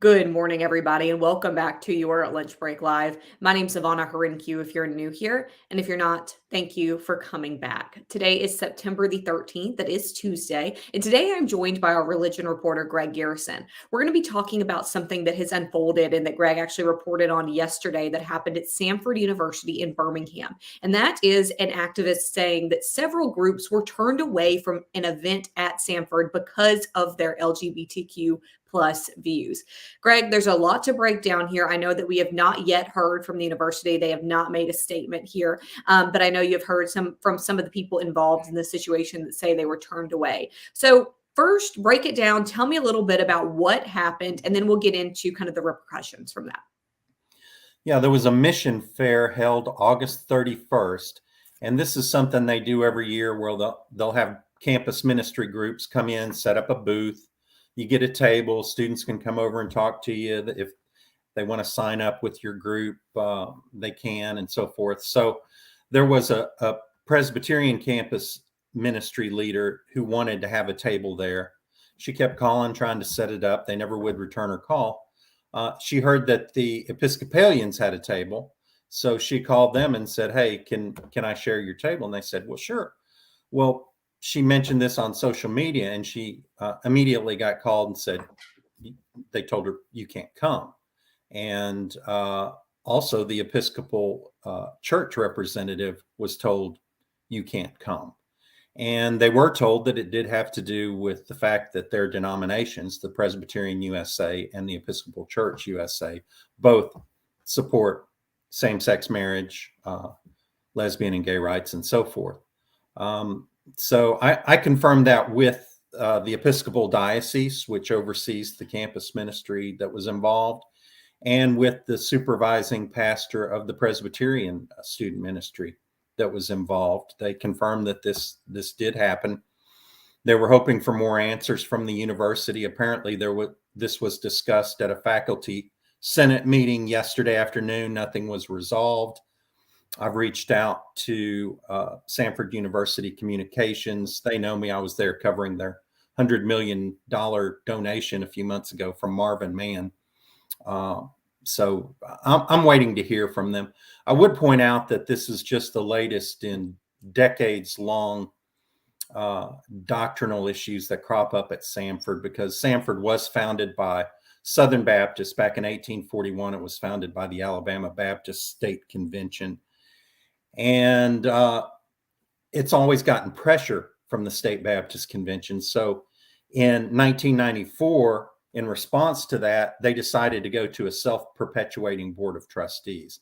Good morning, everybody, and welcome back to your Lunch Break Live. My name's Savannah Harinque if you're new here, and if you're not, thank you for coming back. Today is September the 13th, that is Tuesday, and today I'm joined by our religion reporter, Greg Garrison. We're going to be talking about something that has unfolded and that Greg actually reported on yesterday that happened at Samford University in Birmingham, and that is an activist saying that several groups were turned away from an event at Samford because of their LGBTQ plus views. Greg, there's a lot to break down here. I know that we have not yet heard from the university. They have not made a statement here, but I know you've heard from some of the people involved in the situation that say they were turned away. So first, break it down. Tell me a little bit about what happened, and then we'll get into kind of the repercussions from that. Yeah, there was a mission fair held August 31st, and this is something they do every year where they'll have campus ministry groups come in, set up a booth. You get a table, students can come over and talk to you. If they want to sign up with your group, they can, and so forth. So there was a Presbyterian campus ministry leader who wanted to have a table there. She kept calling, trying to set it up. They never would return her call. She heard that the Episcopalians had a table. So she called them and said, "Hey, can I share your table?" And they said, "Well, sure." Well, she mentioned this on social media, and she immediately got called and said, they told her, "You can't come." And also the Episcopal church representative was told, "You can't come." And they were told that it did have to do with the fact that their denominations, the Presbyterian USA and the Episcopal Church USA, both support same-sex marriage, lesbian and gay rights, and so forth. So I confirmed that with the Episcopal Diocese, which oversees the campus ministry that was involved, and with the supervising pastor of the Presbyterian student ministry that was involved. They confirmed that this did happen. They were hoping for more answers from the university. Apparently, this was discussed at a faculty senate meeting yesterday afternoon. Nothing was resolved. I've reached out to Samford University Communications. They know me. I was there covering their $100 million donation a few months ago from Marvin Mann. So I'm waiting to hear from them. I would point out that this is just the latest in decades-long doctrinal issues that crop up at Samford, because Samford was founded by Southern Baptists back in 1841. It was founded by the Alabama Baptist State Convention. And it's always gotten pressure from the State Baptist Convention. So in 1994, in response to that, they decided to go to a self-perpetuating board of trustees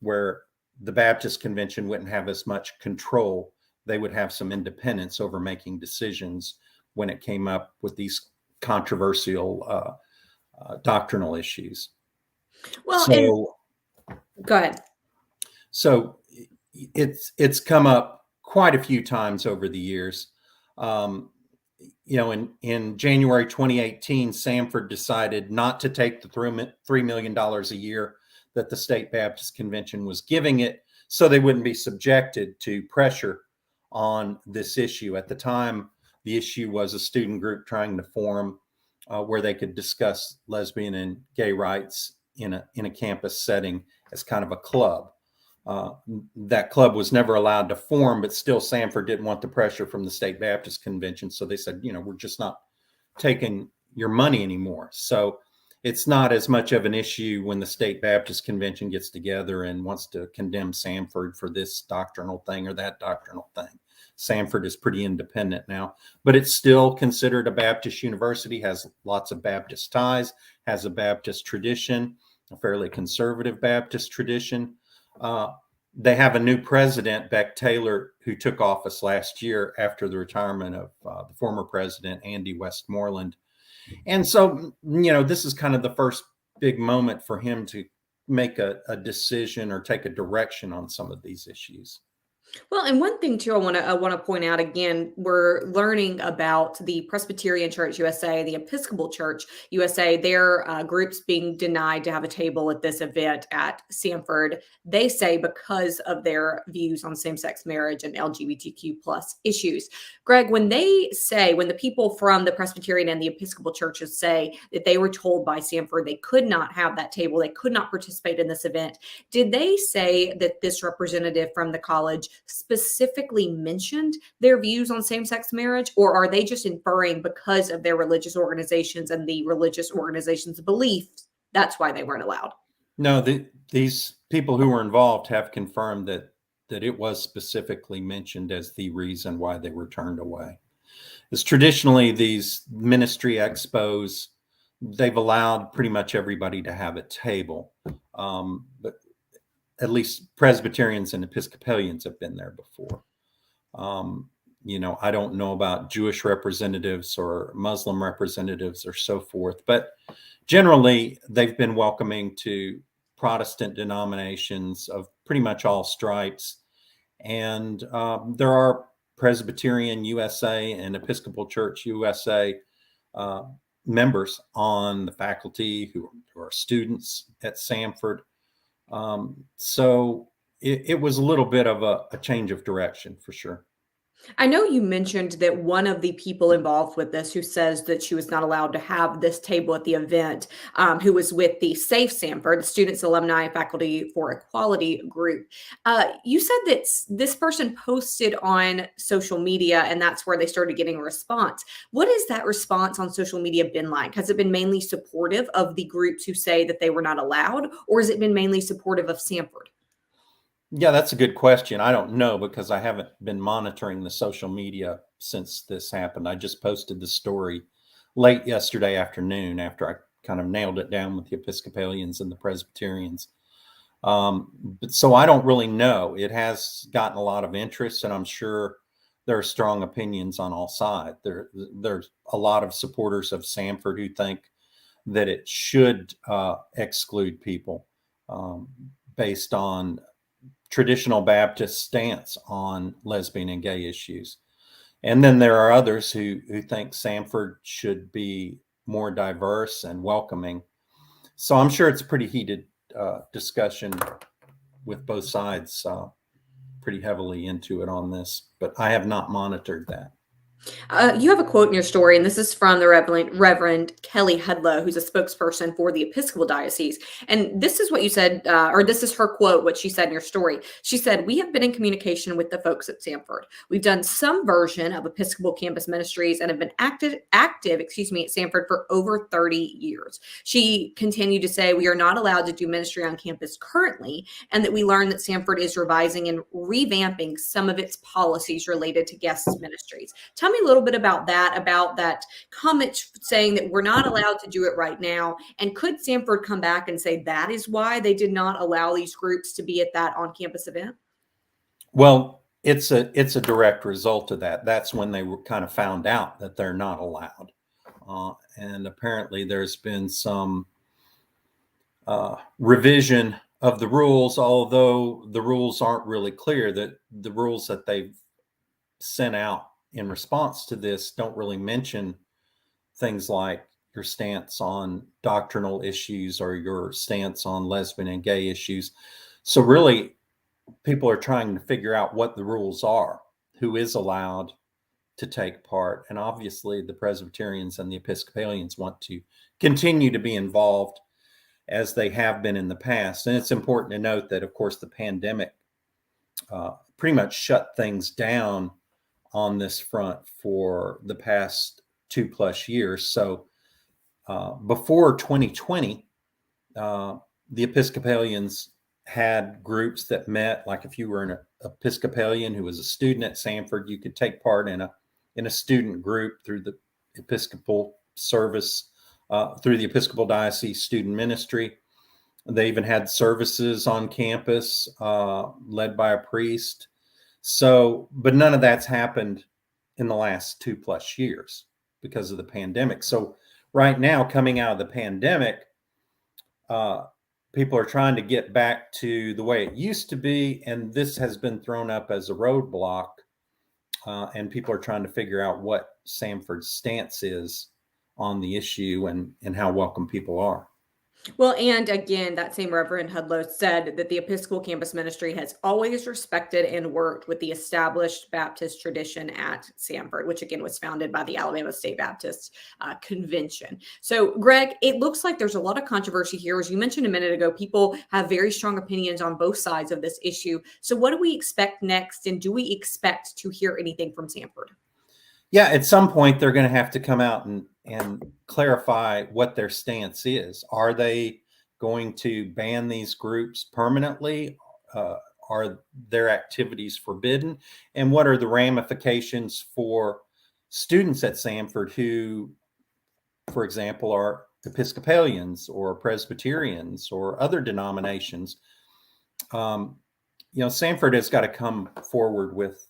where the Baptist Convention wouldn't have as much control. They would have some independence over making decisions when it came up with these controversial doctrinal issues. Well, go ahead. So it's come up quite a few times over the years. In January 2018, Samford decided not to take the $3 million a year that the State Baptist Convention was giving it, so they wouldn't be subjected to pressure on this issue. At the time, the issue was a student group trying to form where they could discuss lesbian and gay rights in a campus setting as kind of a club. That club was never allowed to form, but still Samford didn't want the pressure from the State Baptist Convention. So they said, we're just not taking your money anymore. So it's not as much of an issue when the State Baptist Convention gets together and wants to condemn Samford for this doctrinal thing or that doctrinal thing. Samford is pretty independent now, but it's still considered a Baptist university, has lots of Baptist ties, has a Baptist tradition, a fairly conservative Baptist tradition. They have a new president, Beck Taylor, who took office last year after the retirement of the former president, Andy Westmoreland. And so, this is kind of the first big moment for him to make a decision or take a direction on some of these issues. Well, and one thing too, I want to point out again, we're learning about the Presbyterian Church USA, the Episcopal Church USA, their groups being denied to have a table at this event at Samford. They say because of their views on same-sex marriage and LGBTQ plus issues. Greg, when the people from the Presbyterian and the Episcopal churches say that they were told by Samford they could not have that table, they could not participate in this event, did they say that this representative from the college specifically mentioned their views on same sex marriage, or are they just inferring because of their religious organizations and the religious organizations' beliefs that's why they weren't allowed? No, these people who were involved have confirmed that it was specifically mentioned as the reason why they were turned away. Is traditionally these ministry expos, they've allowed pretty much everybody to have a table, but at least Presbyterians and Episcopalians have been there before. I don't know about Jewish representatives or Muslim representatives or so forth, but generally they've been welcoming to Protestant denominations of pretty much all stripes. And there are Presbyterian USA and Episcopal Church USA uh, members on the faculty who are students at Samford. So it was a little bit of a change of direction for sure. I know you mentioned that one of the people involved with this who says that she was not allowed to have this table at the event, who was with the Safe Sanford, the Students, Alumni, Faculty for Equality group. You said that this person posted on social media and that's where they started getting a response. What has that response on social media been like? Has it been mainly supportive of the groups who say that they were not allowed, or has it been mainly supportive of Sanford? Yeah, that's a good question. I don't know because I haven't been monitoring the social media since this happened. I just posted the story late yesterday afternoon after I kind of nailed it down with the Episcopalians and the Presbyterians. But so I don't really know. It has gotten a lot of interest, and I'm sure there are strong opinions on all sides. There's a lot of supporters of Samford who think that it should exclude people based on traditional Baptist stance on lesbian and gay issues. And then there are others who think Samford should be more diverse and welcoming. So I'm sure it's a pretty heated discussion with both sides pretty heavily into it on this, but I have not monitored that. You have a quote in your story, and this is from the Reverend Kelly Hudlow, who's a spokesperson for the Episcopal Diocese. And this is what you said, or this is her quote, what she said in your story. She said, "We have been in communication with the folks at Samford. We've done some version of Episcopal campus ministries and have been active, at Samford for over 30 years." She continued to say, "We are not allowed to do ministry on campus currently, and that we learned that Samford is revising and revamping some of its policies related to guest ministries." Tell me a little bit about that comment saying that we're not allowed to do it right now. And could Samford come back and say that is why they did not allow these groups to be at that on-campus event? Well, it's a direct result of that. That's when they were kind of found out that they're not allowed. And apparently there's been some revision of the rules, although the rules aren't really clear. That the rules that they've sent out in response to this don't really mention things like your stance on doctrinal issues or your stance on lesbian and gay issues. So really, people are trying to figure out what the rules are, who is allowed to take part. And obviously, the Presbyterians and the Episcopalians want to continue to be involved as they have been in the past. And it's important to note that, of course, the pandemic pretty much shut things down on this front for the past 2+ years. So before 2020, the Episcopalians had groups that met. Like if you were an Episcopalian who was a student at Samford, you could take part in a student group through the Episcopal service, through the Episcopal Diocese Student Ministry. They even had services on campus led by a priest. So, but none of that's happened in the last 2+ years because of the pandemic. So right now, coming out of the pandemic, people are trying to get back to the way it used to be, and this has been thrown up as a roadblock. And people are trying to figure out what Samford's stance is on the issue and how welcome people are. Well, and again, that same Reverend Hudlow said that the Episcopal campus ministry has always respected and worked with the established Baptist tradition at Samford, which again was founded by the Alabama State Baptist Convention. So, Greg, it looks like there's a lot of controversy here. As you mentioned a minute ago, people have very strong opinions on both sides of this issue. So, what do we expect next? And do we expect to hear anything from Samford? Yeah, at some point they're going to have to come out and clarify what their stance is. Are they going to ban these groups permanently? Are their activities forbidden? And what are the ramifications for students at Samford who, for example, are Episcopalians or Presbyterians or other denominations? Samford has got to come forward with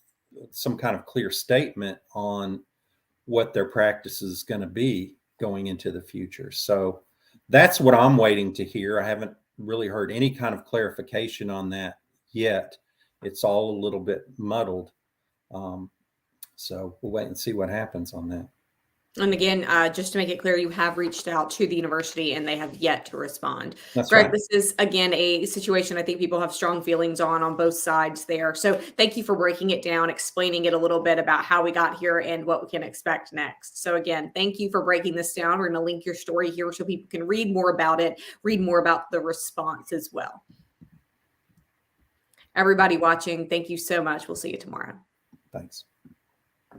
some kind of clear statement on what their practice is going to be going into the future. So that's what I'm waiting to hear. I haven't really heard any kind of clarification on that yet. It's all a little bit muddled. So we'll wait and see what happens on that. And again, just to make it clear, you have reached out to the university and they have yet to respond. That's Greg, right. this is, again, a situation I think people have strong feelings on both sides there. So thank you for breaking it down, explaining it a little bit about how we got here and what we can expect next. So again, thank you for breaking this down. We're going to link your story here so people can read more about it, read more about the response as well. Everybody watching, thank you so much. We'll see you tomorrow. Thanks.